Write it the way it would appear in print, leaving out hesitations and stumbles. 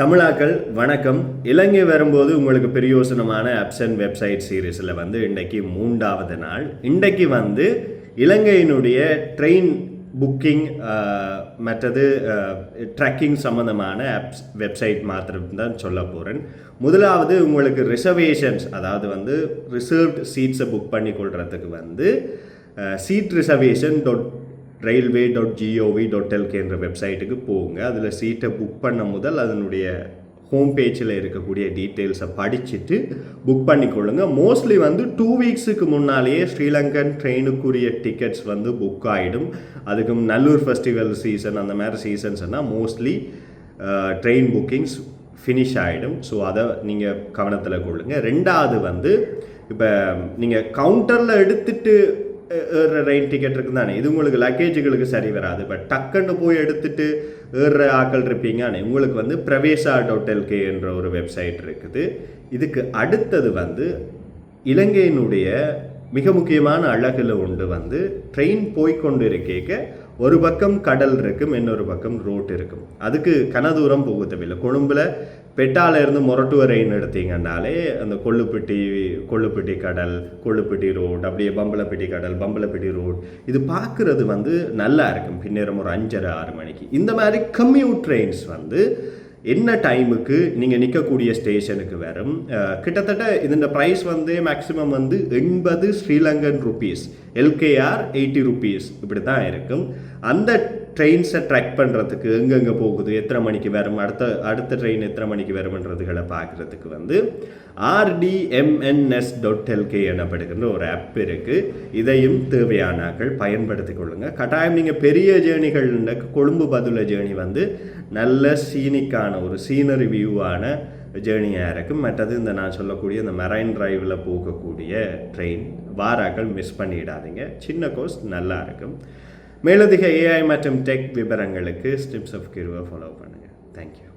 தமிழாக்கள் வணக்கம். இலங்கை வரும்போது உங்களுக்கு பிரயோசனமான ஆப்ஸ் அண்ட் வெப்சைட் சீரீஸில் இன்றைக்கு 3வது நாள். இன்றைக்கு இலங்கையினுடைய ட்ரெயின் புக்கிங் மற்றது ட்ராக்கிங் சம்மந்தமான ஆப்ஸ் வெப்சைட் மாத்திரம்தான் சொல்ல போகிறேன். முதலாவது உங்களுக்கு ரிசர்வேஷன்ஸ், அதாவது ரிசர்வ்டு சீட்ஸை புக் பண்ணி கொள்றதுக்கு சீட் ரிசர்வேஷன் railway.gov.lk என்ற வெப்சைட்டுக்கு போங்க. அதில் சீட்டை புக் பண்ண முதல் அதனுடைய ஹோம் பேஜில் இருக்கக்கூடிய டீட்டெயில்ஸை படிச்சுட்டு புக் பண்ணிக்கொள்ளுங்க. மோஸ்ட்லி 2 வீக்ஸுக்கு முன்னாலேயே ஸ்ரீலங்கன் ட்ரெயினுக்குரிய டிக்கெட்ஸ் புக் ஆகிடும். அதுக்கு நல்லூர் ஃபெஸ்டிவல் சீசன் அந்த மாதிரி சீசன்ஸ்னால் மோஸ்ட்லி ட்ரெயின் புக்கிங்ஸ் ஃபினிஷ் ஆகிடும். ஸோ அதை நீங்கள் கவனத்தில் கொள்ளுங்க. ரெண்டாவது இப்போ நீங்கள் கவுண்டரில் எடுத்துகிட்டு ஏறுற ரெயின் டிக்கெட் இருக்குது தானே, இது உங்களுக்கு லக்கேஜுகளுக்கு சரி வராது. பட் டக்குன்னு போய் எடுத்துகிட்டு ஏறுற ஆக்கள் இருப்பீங்க. உங்களுக்கு பிரவேசா.lk என்ற ஒரு வெப்சைட் இருக்குது. இதுக்கு அடுத்தது இலங்கையினுடைய மிக முக்கியமான அழகில் உண்டு ட்ரெயின் போய்கொண்டு இருக்க ஒரு பக்கம் கடல் இருக்கும், இன்னொரு பக்கம் ரோட் இருக்கும். அதுக்கு கனதூரம் போக தேவையில்லை. கொழும்பில் பெட்டாலேருந்து மொரட்டுவ ரெயின் எடுத்தீங்கன்னாலே அந்த கொள்ளுப்பட்டி கடல், கொள்ளுப்பட்டி ரோட், அப்படியே பம்பலப்பட்டி கடல், பம்பலப்பட்டி ரோட், இது பார்க்குறது நல்லா இருக்கும். பின்னேறம் ஒரு 5:30-6 மணிக்கு இந்த மாதிரி கம்யூட் ட்ரெயின்ஸ் என்ன டைமுக்கு நீங்கள் நிற்கக்கூடிய ஸ்டேஷனுக்கு வரும். கிட்டத்தட்ட இதோட price maximum 80 Sri Lankan rupees, LKR 80 rupees இப்படி தான் இருக்கும். அந்த ட்ரெயின்ஸை ட்ராக் பண்ணுறதுக்கு எங்கெங்கே போகுது, எத்தனை மணிக்கு வரும், அடுத்த ட்ரெயின் எத்தனை மணிக்கு வரும்ன்றதுகளை பார்க்குறதுக்கு rdmns.lk எனப்படுகின்ற ஒரு ஆப் இருக்குது. இதையும் தேவையானாக்கள் பயன்படுத்தி கொள்ளுங்கள். கட்டாயம் நீங்கள் பெரிய ஜேர்னிகள் கொழும்பு பதுளை ஜேர்னி நல்ல சீனிக்கான ஒரு சீனரி வியூவான ஜேர்னியாக இருக்கும். மற்றது நான் சொல்லக்கூடிய இந்த மெரைன் டிரைவில் போகக்கூடிய ட்ரெயின் வாராக்கள் மிஸ் பண்ணிடாதீங்க. சின்ன கோர்ஸ் நல்லா இருக்கும். மேலதிக AI மற்றும் டெக் விவரங்களுக்கு ஸ்டிப்ஸ் ஆஃப் கிருவை ஃபாலோ பண்ணுங்கள். தேங்க்யூ.